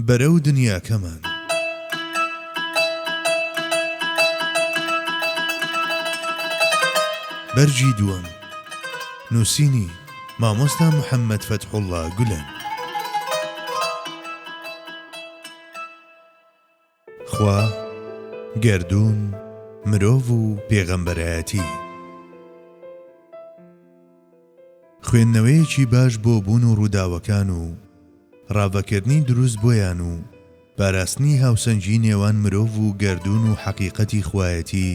بەرەو دنیاکەمان بەرجی دووەم نووسینی مامۆستا محەممەد فەتحوڵڵا گولەن. خوا، گەردوون، مرۆڤ و پێغەمبەرایەتی. خوێندنەوەیەکی باش بۆ بوون و ڕووداوەکان و ڕاوەکردنی دروست بۆیان و باراستنی هاوسەنگی نێوان مرۆڤ و گەردوون و حەقیقەتی خوایەتی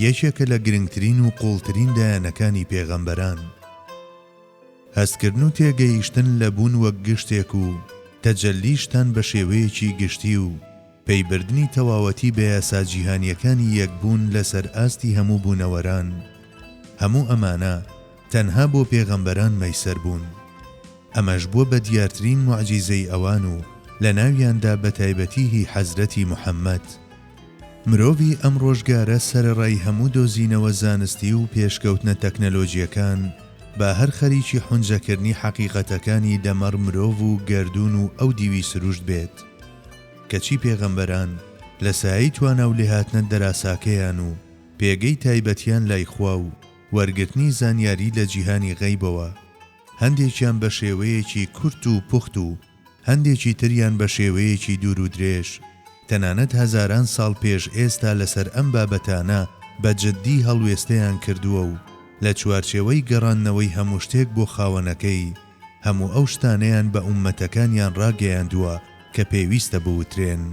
یەکێکە لە گرنگترین و قوڵترین دایانەکانی پێغەمبەران. هەستکردن و تێگەیشتن لە بوون وەک گشتێک و تەجەلیشتان بە شێوەیەکی گشتی و پەیبردنی تەواوەتی بە یاسا جیهانیەکانی یەکبوون لەسەر ئاستی هەموو بوونەوەران، هەموو ئەمانە تەنها بۆ پێغەمبەران مەیسەر بوون. ئەمەش بووە بە دیارترین موعجیزەی ئەوان و لە ناویاندا بە تایبەتیهی حەزرەتی موحەممەد. مرۆڤی ئەم ڕۆژگارە سەرەڕای هەموو دۆزینەوە زانستی و پێشکەوتنە تەکنەلۆجیەکان بە هەر خەریکی حونجەکردنی حەقیقەتەکانی دەمەڕ مرۆڤ و گەردوون و ئەو دیوی سروشت بێت. کەچی پێغەمبەران لە سایەی توانە و لێهاتنە دەراساکەیان و پێگەی تایبەتیان لای خوا و وەرگرتنی زانیاری لە جیهانی غەیبەوە، هەندێکیان بە شێوەیەکی کورت و پوخت و هەندێکی تریان بە شێوەیەکی دوور و درێژ، تەنانەت هەزاران ساڵ پێش ئێستا لەسەر ئەم بابەتانە بە جددی هەڵوێستەیان کردووە و لە چوارچێوەی گەڕانەوەی هەموو شتێک بۆ خاوەنەکەی هەموو ئەو شتانەیان بە ئوممەتەکانیان ڕاگەیاندووە کە پێویستە بوترێن.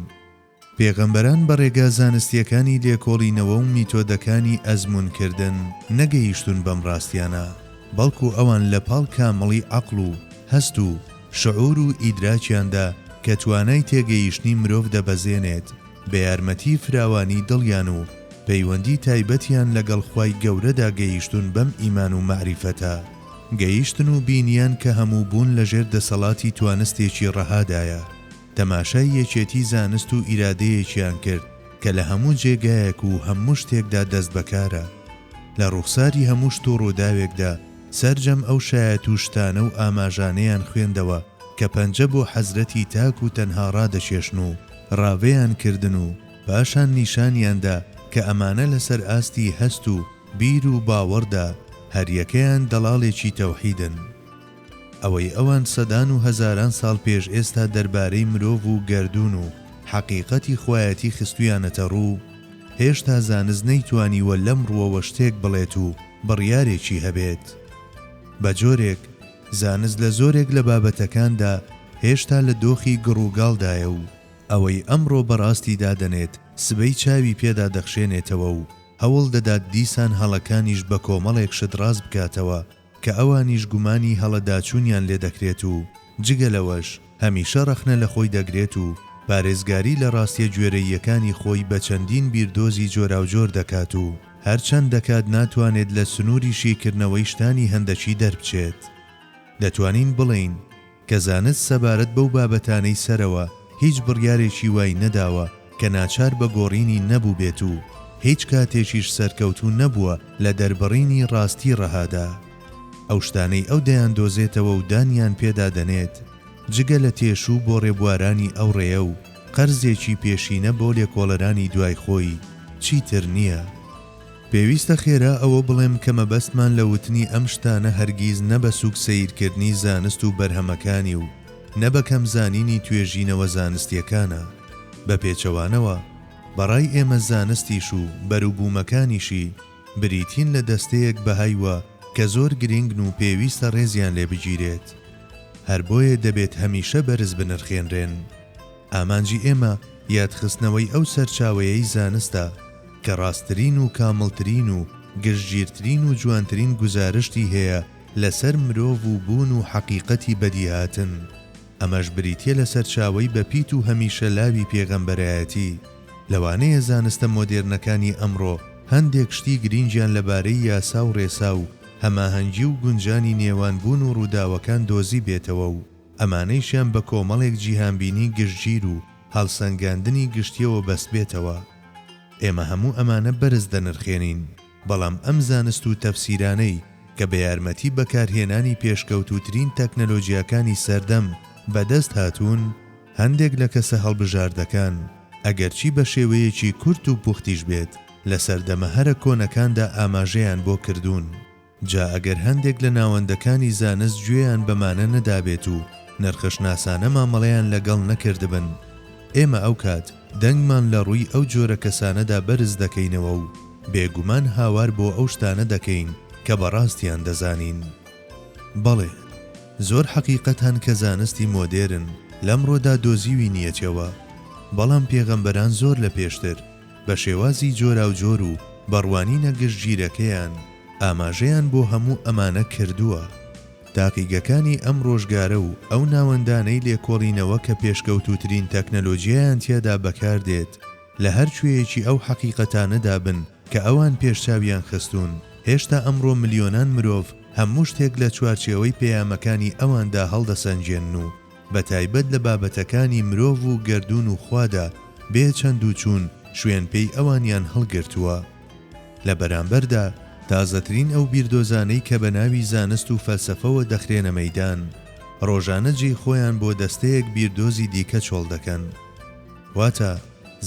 پێغەمبەران بە ڕێگا زانستیەکانی لێکۆڵینەوە و میتۆدەکانی ئەزموونکردن نەگەیشتون بەم ڕاستیانە، بەڵکو ئەوان لە پاڵ کامەڵی عەقڵ و هەست و شعور و ئیدراکیاندا کە توانای تێگەیشتنی مرۆڤ دەبەزێنێت بە یارمەتی فراوانی دڵیان و پەیوەندی تایبەتیان لەگەڵ خوای گەورەدا گەیشتون بەم ئیمان و مەعریفەتە، گەیشتن و بینیان کە هەموو بوون لەژێر دەسەڵاتی توانستێکی ڕەهادایە. تەماشای یەکێتی زانست و ئیرادەیەکیان کرد کە لە هەموو جێگایەک و هەموو شتێکدا دەست بەکارە. لە ڕوخساری هەموو شت و ڕووداوێکدا سەرجەم ئەو شایەت و شتانە و ئاماژانەیان خوێندەوە کە پەنجە بۆ حەزرەتی تاک و تەنها ڕادەشێشن و ڕاوەیان کردن و پاشان نیشانیاندا کە ئەمانە لەسەر ئاستی هەست و بیر و باوەڕدا هەریەکەیان دەڵاڵێکی تەوحیدن. ئەوەی ئەوان سەدان و هەزاران ساڵ پێش ئێستا دەربارەی مرۆڤ و گەردوون و حەقیقەتی خوایەتی خستویانەتە ڕوو، هێشتا زانست نەیتوانیوە لەم ڕووەوە شتێک بڵێت و بڕیارێکی هەبێت. بە جۆرێک زانست لە زۆرێک لە بابەتەکاندا هێشتا لە دۆخی گڕووگاڵدایە و ئەوەی ئەمڕۆ بەڕاستی دادەنێت سبەی چاوی پێدا دەخشێنێتەوە و هەوڵ دەدات دیسان هەڵەکانیش بە کۆمەڵێک شت ڕاست بکاتەوە کە ئەوانیش گومانی هەڵەداچوونیان لێ دەکرێت و جگە لەوەش هەمیشە ڕەخنە لە خۆی دەگرێت و پارێزگاری لە ڕاستیە گوێرەیەکانی خۆی بە چەندین بیردۆزی جۆراوجۆر دەکات و هەرچەند دەکات ناتوانێت لە سنووری شیکردنەوەی شتانی هەندەچی دەربچێت. دەتوانین بڵین کە زانست سەبارەت بەو بابەتانەی سەرەوە هیچ بڕیارێکی وای نەداوە کە ناچار بە گۆڕینی نەبوو بێت و هیچ کاتێکیش سەرکەوتوو نەبووە لە دەربڕینی ڕاستی ڕەهادا. ئەو شتانەی ئەو دەیان دۆزێتەوە و دانیان پێدا دەنێت جگە لە تێشوو بۆ ڕێبوارانی ئەو ڕێیە و قەرزێکی پێشینە بۆ لێکۆڵەرانی دوای خۆی چیتر نییە. پێویستە خێرا ئەوە بڵێم کە مەبەستمان لە وتنی ئەم شتانە هەرگیز نە بە سووک سەیرکردنی زانست و بەرهەمەکانی و نە بە کەم زانینی توێژینەوە زانستیەکانە. بە پێچەوانەوە بەڕای ئێمە زانستیش و بەرووبوومەکانیشی بریتین لە دەستەیەک بەهایوە کە زۆر گرنگن و پێویستە ڕێزیان لێ بگیرێت. هەر بۆیە دەبێت هەمیشە بەرز بنرخێنرێن. ئامانجی ئێمە یادخستنەوەی ئەو سەرچاوەیەی زانستە کە ڕاستترین و کامڵترین و گشتگیرترین و جوانترین گزارشتی هەیە لەسەر مرۆڤ و بوون و حەقیقەتی بەدیهاتن. ئەمەش بریتیە لە سەرچاوەی بەپیت و هەمیشە لاوی پێغەمبەرایەتی. لەوانەیە زانستە مۆدێرنەکانی ئەمڕۆ هەندێک شتی گرینگیان لەبارەی یاسا و ڕێسا و هەماهەنگی و گونجانی نێوانبوون و ڕووداوەکان دۆزی بێتەوە و ئەمانەیشیان بە کۆمەڵێک جیهانبینی گشتگیر و هەڵسەنگاندنی گشتیەوە بەست بێتەوە. ئێمە هەموو ئەمانە بەرز دەنرخێنین، بەڵام ئەم زانست و تەفسیرانەی کە بە یارمەتی بەکارهێنانی پێشکەوتوترین تەکنەلۆجیاکانی سەردەم بەدەست هاتوون هەندێک لە کەسە هەڵبژاردەکان ئەگەرچی بە شێوەیەکی کورت و پوختیش بێت لە سەردەمە هەرە کۆنەکاندا ئاماژەیان بۆ کردوون. جا ئەگەر هەندێک لە ناوەندەکانی زانست گوێیان بەمانە نەدابێت و نرخشناسانە مامەڵەیان لەگەڵ نەکردبن، ئێمە ئەو کات دەنگمان لە ڕووی ئەو جۆرە کەسانەدا بەرز دەکەینەوە و بێگومان هاوار بۆ ئەو شتانە دەکەین کە بەڕاستیان دەزانین. بەڵێ، زۆر حەقیقەت هەن کە زانستی مۆدێرن لەمڕۆدا دۆزیوی نیەتەوە، بەڵام پێغەمبەران زۆر لە پێشتر بە شێوازی جۆراوجۆر و بەڕوانینە گشتگیرەکەیان ئاماژەیان بۆ هەموو ئەمانە کردووە. تاقیگەکانی ئەم ڕۆژگارە و ئەو ناوەندانەی لێکۆڵینەوە کە پێشکەوتوترین تەکنەلۆجیایان تێدا بەکاردێت لە هەر کوێیەکی ئەو حەقیقەتانەدا بن کە ئەوان پێشچاویان خستوون. هێشتا ئەمڕۆ ملیۆنان مرۆڤ هەموو شتێک لە چوارچێوەی پەیامەکانی ئەواندا هەڵدەسەنجێن و بە تایبەت لە بابەتەکانی مرۆڤ و گەردون و خوادا بێ چەند و چوون شوێن پێی ئەوانیان هەڵگرتووە. لە بەرامبەردا تازەترین ئەو بیردۆزانەی کە بە ناوی زانست و فەلسەفەوە دەخرێنە مەیدان ڕۆژانە جێی خۆیان بۆ دەستەیەک بیردۆزی دیکە چۆڵ دەکەن. واتە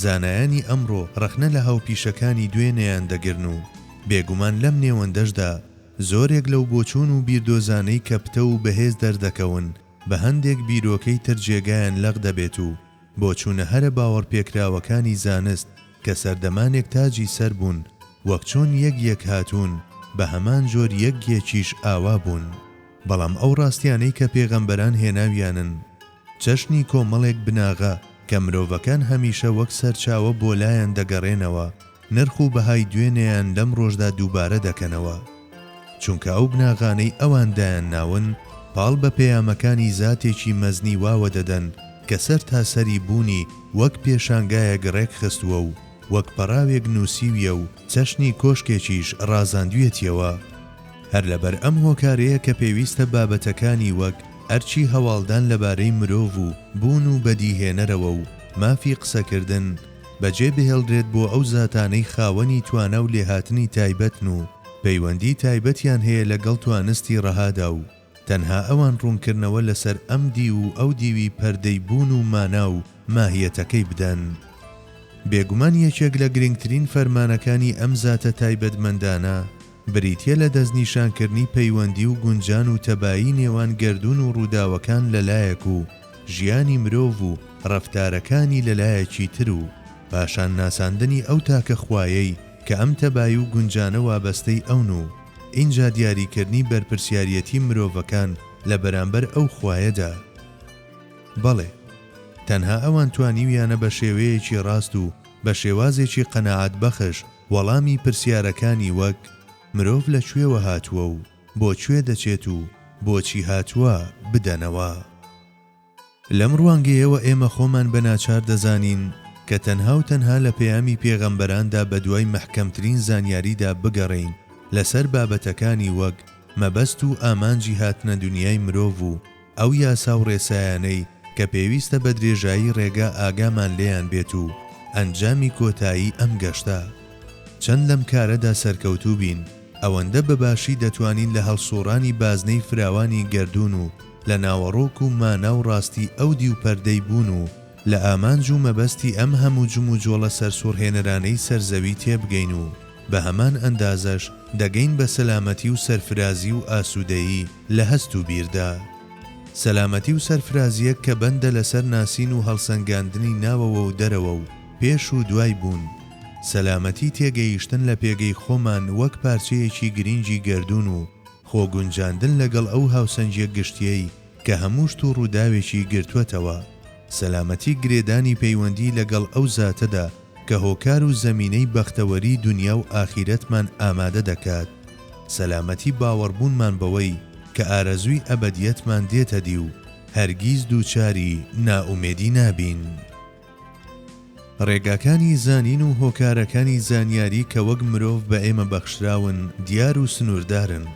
زانایانی ئەمڕۆ ڕەخنە لە هاوپیشەکانی دوێنەیان دەگرن و بێگومان لەم نێوەندەشدا زۆرێک لەو بۆچوون و بیردۆزانەی کە پتە و بەهێز دەردەکەون بە هەندێک بیرۆکەی تر جێگایان لەغ دەبێت و بۆچوونە هەرە باوەڕپێکراوەکانی زانست کە سەردەمانێک تاجی سەر بوون وەک چۆن یەک هاتوون بە هەمان جۆر یەکێکیش ئاوا بوون. بەڵام ئەو ڕاستیانەی کە پێغەمبەران هێناویانن چەشنی کۆمەڵێک بناغە کە مرۆڤەکان هەمیشە وەک سەرچاوە بۆ لایەن دەگەڕێنەوە، نرخ و بەهای دوێنێیان لەم ڕۆژدا دووبارە دەکەنەوە، چونکە ئەو بناغانەی ئەواندایان ناون پاڵ بە پەیامەکانی زاتێکی مەزنی واوە دەدەن کە سەر تا سەری بوونی وەک پێشانگایەک ڕێک خستووە و وەک پەراوێک نووسیویە و چەشنی کۆشکێکیش ڕازاندوێتیەوە. هەر لەبەر ئەم هۆکارەیە کە پێویستە بابەتەکانی وەک ئەرچی هەواڵدان لەبارەی مرۆڤ و بوون و بەدیهێنەرەوە و مافی قسەکردن بەجێ بهێڵدرێت بۆ ئەو زاتانەی خاوەنی توانە و لێهاتنی تایبەتن و پەیوەندی تایبەتیان هەیە لەگەڵ توانستی ڕەهادا و تەنها ئەوان ڕوونکردنەوە لەسەر ئەم دی و ئەو دیوی پەردەی بوون و مانا و ماهیەتەکەی بدەن. بێگومان یەکێک لە گرنگترین فەرمانەکانی ئەم زاتە تایبەتمەندانە بریتیە لە دەستنیشانکردنی پەیوەندی و گونجان و تەبایی نێوان گەردون و ڕووداوەکان لەلایەک و ژیانی مرۆڤ و ڕەفتارەکانی لەلایەکی تر و پاشان ناساندنی ئەو تاکە خوایەی کە ئەم تەبایی و گونجانە وابەستەی ئەون و ئینجا دیاریکردنی بەرپرسیارەتی مرۆڤەکان لە بەرامبەر ئەو خوایەدا. بەڵێ، تەنها ئەوان توانیویانە بە شێوەیەکی ڕاست و بە شێوازێکی قەناعەت بەخش وەڵامی پرسیارەکانی وەک مرۆڤ لەکوێوە هاتووە و بۆکوێ دەچێت و بۆچی هاتووە بدەنەوە. لەم ڕوانگەیەوە ئێمە خۆمان بە ناچار دەزانین کە تەنها و تەنها لە پەیامی پێغەمبەراندا بە دوای مەحکەمترین زانیاریدا بگەڕین لەسەر بابەتەکانی وەک مەبەست و ئامانجی هاتنە دنیای مرۆڤ و ئەو یاسا و ڕێسایانەی کە پێویستە بە درێژایی ڕێگا ئاگامان لێیان بێت و ئەنجامی کۆتایی ئەم گەشتە. چەند لەم کارەدا سەرکەوتوو بین ئەوەندە بەباشی دەتوانین لە هەڵسۆڕانی بازنەی فراوانی گەردون و لە ناوەڕۆک و مانا و ڕاستی ئەو دی و پەردەی بوون و لە ئامانج و مەبەستی ئەم هەموو جم و جۆڵە سەرسوڕهێنەرانەی سەرزەوی تێبگەین و بە هەمان ئەندازەش دەگەین بە سەلامەتی و سەرفرازی و ئاسوودەیی لە هەست و بیردا. سەلامەتی و سەرفرازیەک کە بەندە لەسەر ناسین و هەڵسەنگاندنی ناوەوە و دەرەوە و پێش و دوای بوون. سەلامەتی تێگەیشتن لە پێگەی خۆمان وەک پارچەیەکی گرنگی گەردون و خۆگونجاندن لەگەڵ ئەو هاوسەنجیە گشتیەی کە هەموو شت و ڕووداوێکی گرتووەتەوە. سەلامەتی گرێدانی پەیوەندی لەگەڵ ئەو زاتەدا کە هۆکار و زەمینەی بەختەوەری دنیا و ئاخیرەتمان ئامادە دەکات. سەلامەتی باوەڕبوونمان بەوەی کە ئارەزووی ئەبەدیەتمان دێتە دی و هەرگیز دووچاری نائومێدی نابین. ڕێگاکانی زانین و هۆکارەکانی زانیاری کە وەک مرۆڤ بە ئێمە بەخشراون دیار و سنووردارن.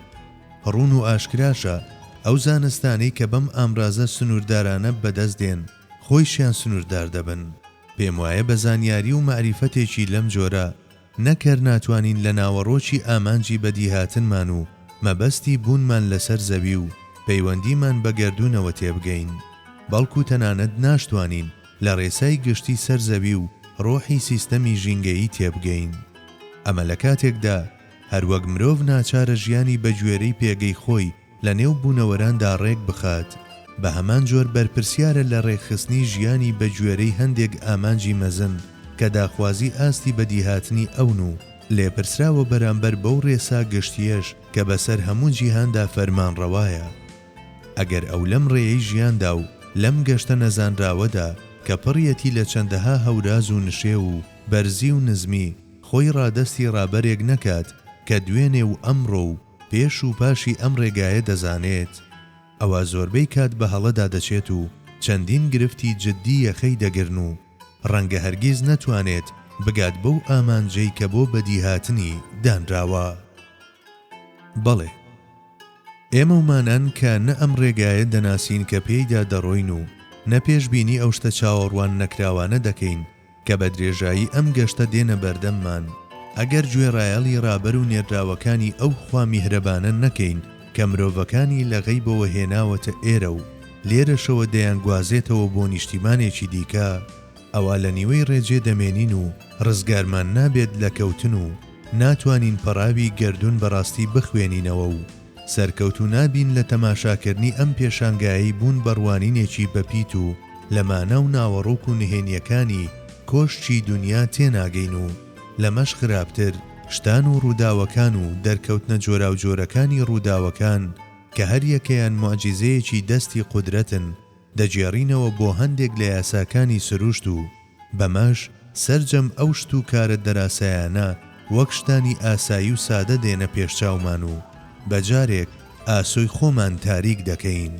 ڕوون و ئاشکراشە ئەو زانستانەی کە بەم ئامرازە سنووردارانە بەدەست دێن خۆیشیان سنووردار دەبن. پێم وایە بە زانیاری و مەعریفەتێکی لەم جۆرە نەکەر ناتوانین لە ناوەڕۆکی ئامانجی بەدیهاتنمان و مەبەستی بوونمان لەسەر زەوی و پەیوەندیمان بە گەردوونەوە تێبگەین. بەڵکو تەنانەت ناشتوانین لە ڕێسای گشتی سەرزەوی و ڕۆحی سیستەمی ژینگەیی تێبگەین. ئەمە لە کاتێکدا هەروەک مرۆڤ ناچارە ژیانی بە گوێرەی پێگەی خۆی لە نێو بوونەوەراندا ڕێک بخات، بە هەمان جۆر بەرپرسیارە لە ڕێکخستنی ژیانی بە گوێرەی هەندێک ئامانجی مەزن کە داخوازی ئاستی بەدیهاتنی ئەون و لێپرسراوە بەرامبەر بەو ڕێسا گشتیەش کە بەسەر هەموو جیهاندا فەرمانڕەوایە. ئەگەر ئەو لەم ڕێیەی ژیاندا و لەم گەشتە نەزانراوەدا کە پڕیەتی لە چەندەها هەوراز و نشێ و بەرزی و نزمی خۆی ڕادەستی ڕابەرێک نەکات کە دوێنێ و ئەمڕۆ و پێش و پاشی ئەم ڕێگایە دەزانێت، ئەوە زۆربەی کات بە هەڵەدا دەچێت و چەندین گرفتی جددی یەخەی دەگرن و ڕەنگە هەرگیز نەتوانێت بگات بەو ئامانجەی کە بۆ بەدیهاتنی دانراوە. بەڵێ، ئێمە ومانان کە نە ئەم ڕێگایە دەناسین کە پێیدا دەڕۆین و نە پێشبینی ئەو شتە چاوەڕوان نەکراوانە دەکەین کە بە درێژایی ئەم گەشتە دێنە بەردەممان، ئەگەر گوێڕایەڵی ڕابەر و نێردراوەکانی ئەو خوا میهرەبانە نەکەین کە مرۆڤەکانی لە غەیبەوە هێناوەتە ئێرە و لێرەشەوە دەیانگوازێتەوە بۆ نیشتیمانێکی دیکە، ئەوە لە نیوەی ڕێجێ دەمێنین و ڕزگارمان نابێت لە کەوتن و ناتوانین پەڕاوی گەردون بەڕاستی بخوێنینەوە و سەرکەوتو نابین لە تەماشاکردنی ئەم پێشانگایی بوون بەڕوانینێکی بەپیت و لەمانە و ناوەڕۆک و نهێنیەکانی کۆشتی دنیا تێناگەین و لەمەش خراپتر شتان و ڕووداوەکان و دەرکەوتنە جۆرا و جۆرەکانی ڕووداوەکان کە هەر یەکەیان موعجیزەیەکی دەستی قودرەتن دەجێڕینەوە بۆ هەندێک لە یاساکانی سروشت و بەمەش سەرجەم ئەو شت و کارە دەراسایانە وەک شتانی ئاسایی و سادە دێنە پێشچاومان و بەجارێک ئاسۆی خۆمان تاریک دەکەین.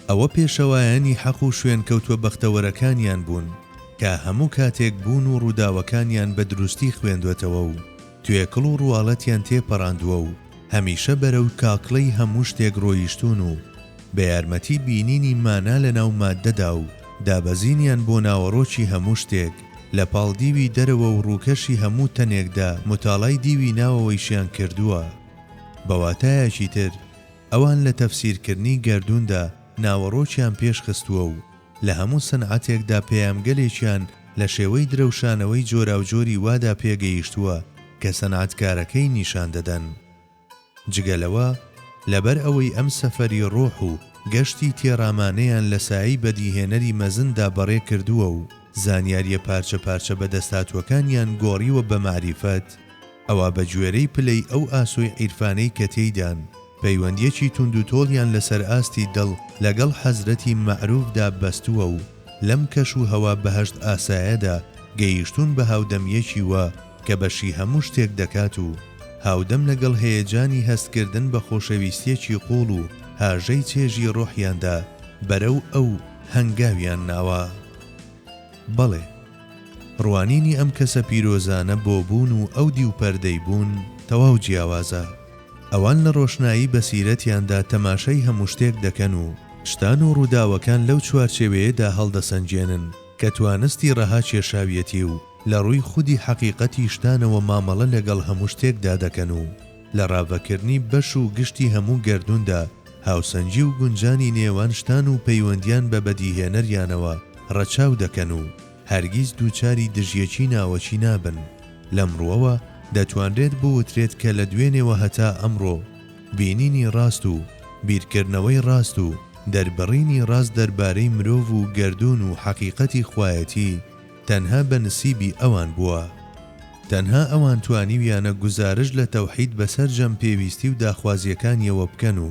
ئەوە پێشەوایانی حەق و شوێن کەوتووە بەختەوەرەکانیان بوون کە هەموو کاتێک بوون و ڕووداوەکانیان بە دروستی خوێندوێتەوە و توێکڵ و ڕواڵەتیان تێپەڕاندووە و هەمیشە بەرەو کاکڵەی هەموو شتێک ڕۆیشتون و بە یارمەتی بینینی مانا لە ناو ماددەدا و دابەزینیان بۆ ناوەڕۆکی هەموو شتێک لە پاڵدیوی دەرەوە و ڕووکەشی هەموو تەنێکدا متاڵای دیوی ناوەوەیشیان کردووە. بەواتایەکی تر ئەوان لە تەفسیرکردنی گەردووندا ناوەڕۆکیان پێش خستووە و لە هەموو سەنعەتێکدا پەیامگەلێکیان لە شێوەی درەوشانەوەی جۆرا و جۆری وادا پێگەیشتووە کە سەنعەتکارەکەی نیشان دەدەن. جگەلەوە لەبەر ئەوەی ئەم سەفەری ڕۆح و گەشتی تێڕامانەیان لە سایی بەدیهێنەری مەزندا بەڕێ کردووە و زانیاریە پارچە پارچە بەدەستاتوەکانیان گۆڕیوە بە معریفەت، ئەوە بە گوێرەی پلەی ئەو ئاسۆی عیرفانەی کە تێیدان پەیوەندیەکی توند و تۆڵیان لەسەر ئاستی دڵ لەگەڵ حەزرەتی مەعروفدا بەستووە و لەم کەش و هەوا بەهەشت ئاسایەدا گەیشتون بە هاودەمیەکی وە کە بەشی هەموو شتێک دەکات و هاودەم لەگەڵ هەیەجانی هەستکردن بە خۆشەویستیەکی قوڵ و هاژەی چێژی ڕۆحیاندا بەرەو ئەو هەنگاویان ناوە. بەڵێ، ڕوانینی ئەم کەسە پیرۆزانە بۆ بوون و ئەو دیوپەردەی بوون تەواو جیاوازە. ئەوان لە ڕۆشنایی بەسیرەتیاندا تەماشای هەموو شتێک دەکەن و شتان و ڕووداوەکان لەو چوارچێوەیەدا هەڵدەسەنجێنن کە توانستی ڕەها کێشاویەتی و لە ڕووی خودی حەقیقەتی شتانەوە مامەڵە لەگەڵ هەموو شتێکدا دەکەن و لە ڕاوەکردنی بەش و گشتی هەموو گەردووندا هاوسەنجی و گونجانی نێوان شتان و پەیوەندیان بە بەدیهێنەریانەوە ڕەچاو دەکەن و هەرگیز دووچاری دژیەکی ناوەچی نابن. لەمڕۆوە دەتوانرێت بوترێت کە لە دوێنێوە هەتا ئەمڕۆ بینینی ڕاست و بیرکردنەوەی ڕاست و دەربڕینی ڕاست دەربارەی مرۆڤ و گەردون و حەقیقەتی خوایەتی تەنها بە نسیبی ئەوان بووە. تەنها ئەوان توانیویانە گوزارش لە تەوحید بەسەر جەم پێویستی و داخوازیەکانیەوە بکەن و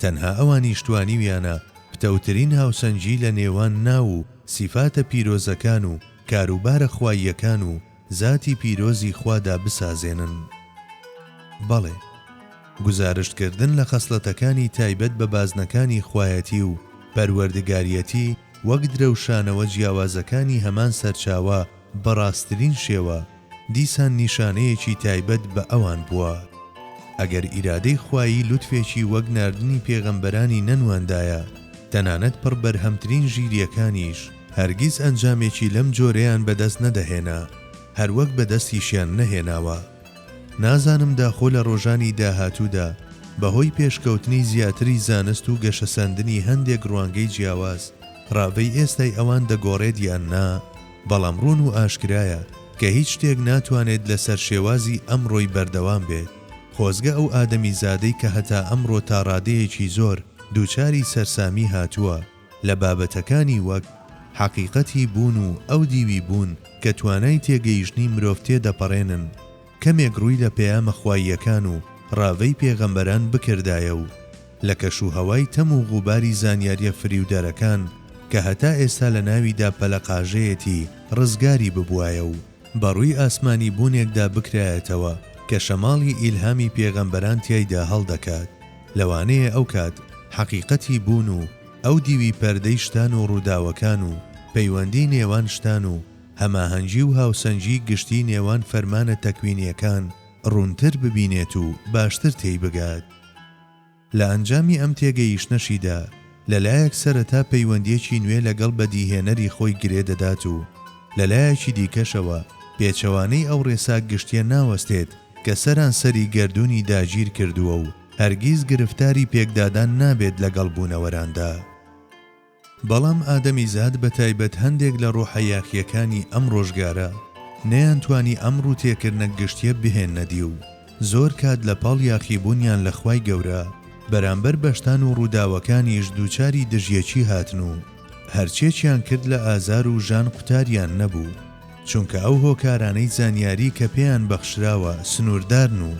تەنها ئەوانیش توانیویانە پتەوترین هاوسەنجی لە نێوان ناو و سیفاتە پیرۆزەکان و کاروبارە خواییەکان و ذاتی پیرۆزی خوادا بسازێنن. بەڵێ، گزارشکردن لە خەسڵەتەکانی تایبەت بە بازنەکانی خوایەتی و پەروەردگاریەتی وەک درەوشانەوە جیاوازەکانی هەمان سەرچاوە بەڕاستترین شێوە دیسان نیشانەیەکی تایبەت بە ئەوان بووە. ئەگەر ئیرادەی خوایی لوتفێکی وەک ناردنی پێغەمبەرانی نەنواندایە، تەنانەت پڕ بەرهەمترین ژیریەکانیش هەرگیز ئەنجامێکی لەم جۆرەیان بەدەست نەدەهێنا، هەروەک بەدەستیشیان نەهێناوە. نازانم داخۆ لە ڕۆژانی داهاتوودا بەهۆی پێشکەوتنی زیاتری زانست و گەشەسەندنی هەندێک ڕوانگەی جیاواز ڕاوەی ئێستای ئەوان دەگۆڕێت یان نا، بەڵام ڕوون و ئاشکرایە کە هیچ شتێک ناتوانێت لەسەر شێوازی ئەمڕۆی بەردەوام بێت. خۆزگە ئەو ئادەمی زادەی کە هەتا ئەمڕۆ تا ڕادەیەکی زۆر دووچاری سەرسامی هاتووە لە بابەتەکانی وەک حەقیقەتی بوون و ئەو دیوی بوون کە توانای تێگەیشتنی مرۆڤ تێدەپەڕێنن، کەمێک ڕووی لە پەیامە خواییەکان و ڕاوەی پێغەمبەران بکردایە و لە کەشوهەوای تەم و غوباری زانیاریە فریودەرەکان کە هەتا ئێستا لە ناویدا پەلەقاژەیەتی ڕزگاری ببوایە و بەڕووی ئاسمانی بوونێکدا بکرایەتەوە کە شەماڵی ئیلهامی پێغەمبەران تیایدا هەڵدەکات. لەوانەیە ئەو کات حەقیقەتی بوون و ئەو دیوی پەردەی شتان و ڕووداوەکان و پەیوەندی نێوان شتان و هەماهەنگی و هاوسەنگی گشتی نێوان فەرمانە تەکوینیەکان ڕوونتر ببینێت و باشتر تێی بگات. لە ئەنجامی ئەم تێگەیشتنەشیدا لەلایەک سەرەتا پەیوەندیەکی نوێ لەگەڵ بەدیهێنەری خۆی گرێ دەدات و لەلایەکی دیکەشەوە پێچەوانەی ئەو ڕێسا گشتیە ناوەستێت کە سەران سەری گەردوونی داگیر کردووە و هەرگیز گرفتاری پێکدادان نابێت لەگەڵ بوونەوەراندا. بەڵام ئادەمی زاد بەتایبەت هەندێک لە ڕۆحەیاخیەکانی ئەم ڕۆژگارە نەیانتوانی ئەم ڕووتێکردنە گشتیە بهێننەدی و زۆر کات لە پاڵ یاخیبوونیان لە خوای گەورە بەرامبەر بەشتان و ڕووداوەکانیش دووچاری دژیەکی هاتن و هەرچێکیان کرد لە ئازار و ژان قوتاریان نەبوو، چونکە ئەو هۆکارانەی زانیاری کە پێیان بەخشراوە سنووردارن و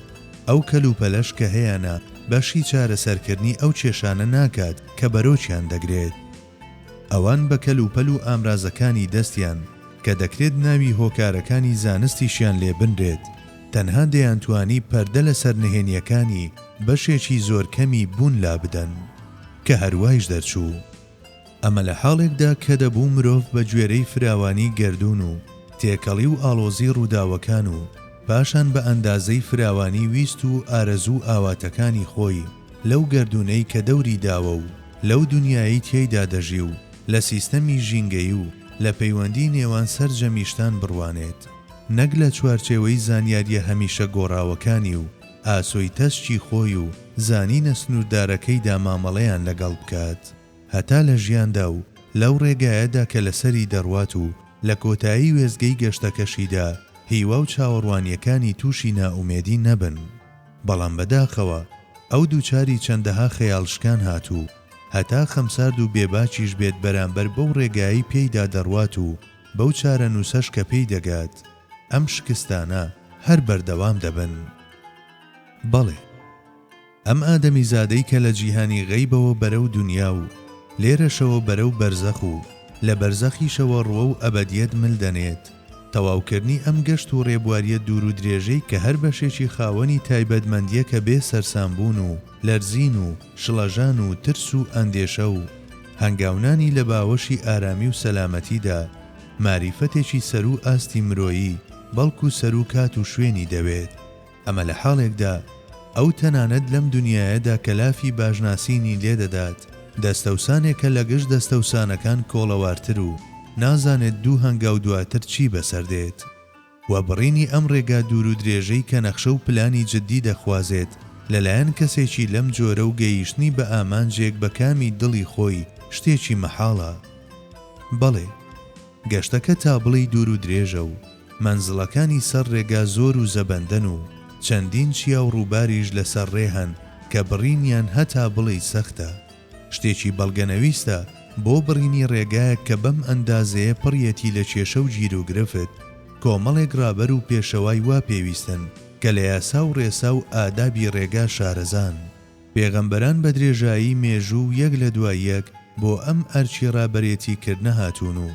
ئەو کەلوپەلەش کە هەیەنە بەشی چارەسەرکردنی ئەو کێشانە ناکات کە بەرۆکیان دەگرێت. ئەوان بە کەلوپەل و ئامرازەکانی دەستیان کە دەکرێت ناوی هۆکارەکانی زانستیشیان لێ بنرێت تەنها دەیانتوانی پەردە لەسەر نهێنیەکانی بەشێکی زۆر کەمی بوون لا بدەن کە هەروایش دەرچوو. ئەمە لە حاڵێکدا کە دەبوو مرۆڤ بە گوێرەی فراوانی گەردوون و تێکەڵی و ئاڵۆزی ڕووداوەکان و پاشان بە ئەندازەی فراوانی ویست و ئارەزوو ئاواتەکانی خۆی لەو گەردونەی کە دەوری داوە و لەو دنیایی تێیدا دەژی و لە سیستەمی ژینگەی و لە پەیوەندی نێوان سەرجەمیشتان بڕوانێت، نەک لە چوارچێوەی زانیاریە هەمیشە گۆڕاوەکانی و ئاسۆی تەسکی خۆی و زانینە سنووردارەکەیدا مامەڵەیان لەگەڵ بکات، هەتا لە ژیاندا و لەو ڕێگایەدا کە لەسەری دەڕوات و لە کۆتایی وێزگەی گەشتەکەشیدا هیوا و چاوەڕوانیەکانی تووشی نائومێدی نەبن. بەڵام بەداخەوە ئەو دووچاری چەندەها خەیاڵشکان هاتوو هەتا خەمسارد و بێباچیش بێت بەرامبەر بەو ڕێگایی پێیدا دەڕوات و بەو چارە نووسەش کە پێی دەگات ئەم شکستانە هەر بەردەوام دەبن. بەڵێ، ئەم ئادەمی زادەی کە لە جیهانی غەیبەوە بەرەو دنیا و لێرەشەوە بەرەو بەرزەخ و لە بەرزەخیشەوە ڕوە و ئەبەدیەت ملدەنێت، تەواوکردنی ئەم گەشت و ڕێبواریە دوور و درێژەی کە هەر بەشێکی خاوەنی تایبەتمەندیە کە بێ سەرسامبوون و لەرزین و شڵەژان و ترس و ئەندێشە و هەنگاونانی لە باوەشی ئارامی و سەلامەتیدا ماریفەتێکی سەر و ئاستی مرۆیی بەڵکو سەر و کات و شوێنی دەوێت. ئەمە لە حاڵێکدا ئەو تەنانەت لەم دنیایەدا کە لافی باشناسینی لێدەدات دەستەوسانێکە لە گشت دەستەوسانەکان کۆڵەوارتر و نازانێت دوو هەنگاو دواتر چی بەسەردێت و بڕینی ئەم ڕێگا دوور و درێژەی کە نەخشە و پلانی جددی دەخوازێت لەلایەن کەسێکی لەم جۆرە و گەیشتنی بە ئامانجێک بە کامی دڵی خۆی شتێکی مەحاڵە. بەڵێ، گەشتەکە تا بڵی دوور و درێژە و مەنزڵەکانی سەر ڕێگا زۆر و زەبەندەن و چەندین چیا و ڕووباریش لەسەر ڕێهەن کە بڕینیان هەتا بڵی سەختە. شتێکی بەڵگەنەویستە بۆ بڕینی ڕێگایە کە بەم ئەندازەیە پڕیەتی لە کێشە و گیر و گرفت کۆمەڵێک ڕابەر و پێشەوای وا پێویستن کە لە یاسا و ڕێسا و ئادابی ڕێگا شارەزان. پێغەمبەران بە درێژایی مێژوو یەک لە دوای یەک بۆ ئەم ئەرچی ڕابەرێتی کردنە هاتوون و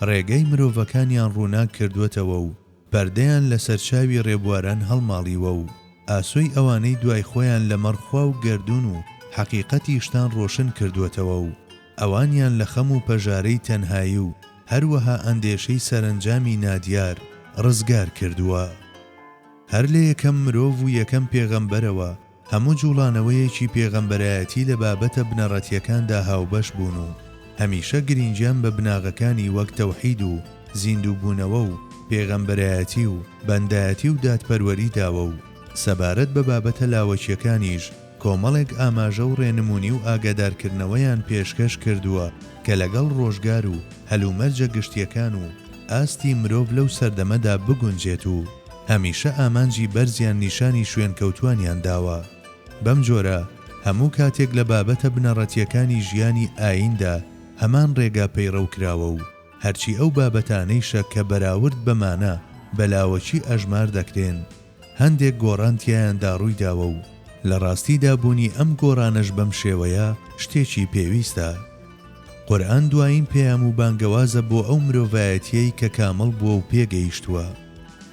ڕێگەی مرۆڤەکانیان ڕووناک کردوێتەوە و پەردەیان لە سەرچاوی ڕێبواران هەڵماڵیوە و ئاسۆی ئەوانەی دوای خۆیان لە مەڕخوا و گەردون و حەقیقەتی شتان ڕۆشن کردوێتەوە و ئەوانیان لە خەم و پەژارەی تەنهایی و هەروەها ئەندێشەی سەرنجامی نادیار ڕزگار کردووە. هەر لە یەکەم مرۆڤ و یەکەم پێغەمبەرەوە هەموو جوڵانەوەیەکی پێغەمبەرایەتی لە بابەتە بنەڕەتیەکاندا هاوبەش بوون و هەمیشە گرینگیان بە بناغەکانی وەک تەوحید و زیندووبوونەوە و پێغەمبەرایەتی و بەندایەتی و دادپەروەری داوە و سەبارەت بە بابەتە لاوەچیەکانیش کۆمەڵێک ئاماژە و ڕێنمونی و ئاگادارکردنەوەیان پێشکەش کردووە کە لەگەڵ ڕۆژگار و هەلومەرجە گشتیەکان و ئاستی مرۆڤ لەو سەردەمەدا بگونجێت و هەمیشە ئامانجی بەرزیان نیشانی شوێن کەوتوانیان داوە. بەم جۆرە هەموو کاتێک لە بابەتە بنەڕەتیەکانی ژیانی ئایندا هەمان ڕێگا پەیڕەو کراوە و هەرچی ئەو بابەتانەیشە کە بەراورد بەمانە بەلاوەچی ئەژمار دەکرێن هەندێک گۆڕانتیایاندا ڕووی داوە و لە ڕاستیدا بوونی ئەم گۆڕانەش بەم شێوەیە شتێکی پێویستە. قورئان دوایین پێیام و بانگەوازە بۆ ئەو مرۆڤایەتیەی کە کامەڵ بووە و پێگەیشتووە.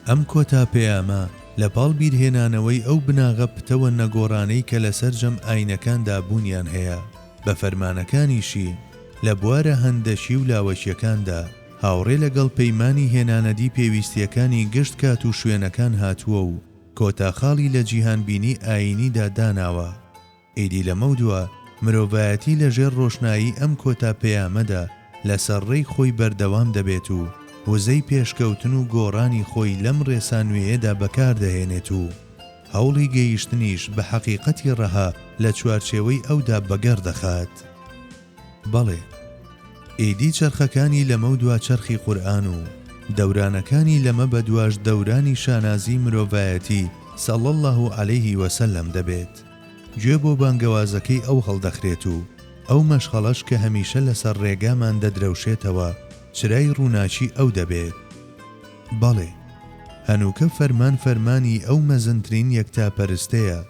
ئەم کۆتا پێیامە لە پاڵ بیرهێنانەوەی ئەو بناغە پتەوە نەگۆڕانەی کە لەسەر جەم ئاینەکاندا بوونیان هەیە بە فەرمانەکانیشی لە بوارە هەندەشی و لاوەشیەکاندا هاوڕێ لەگەڵ پەیمانی هێنانەدی پێویستیەکانی گشت کات و شوێنەکان هاتووە و کۆتاخاڵی لە جیهانبینی ئاینیدا داناوە. ئیدی لەمەودووە مرۆڤایەتی لەژێر ڕۆشنایی ئەم کۆتا پەیامەدا لەسەر ڕێی خۆی بەردەوام دەبێت و وزەی پێشکەوتن و گۆڕانی خۆی لەم ڕێسانوێیەدا بەکاردەهێنێت و هەوڵی گەیشتنیش بە حەقیقەتی ڕەها لە چوارچێوەی ئەودا بەگەر دەخات. بەڵێ، ئیدی چەرخەکانی لەمەودووە چەرخی قورئان و دەورانەکانی لەمە بەدواش دەورانی شانازی مرۆڤایەتی سەڵ الله عەلەیه وسەلەم دەبێت. گوێ بۆ بانگەوازەکەی ئەو هەڵدەخرێت و ئەو مەشغەڵەش کە هەمیشە لەسەر ڕێگامان دەدرەوشێتەوە چرای ڕووناچی ئەو دەبێت. بەڵێ، هەنووکە فەرمانی ئەو مەزنترین یەکتاپەرستەیە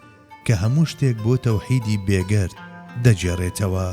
کە هەموو شتێک بۆ تەوحیدی بێگەرد دەجێڕێتەوە.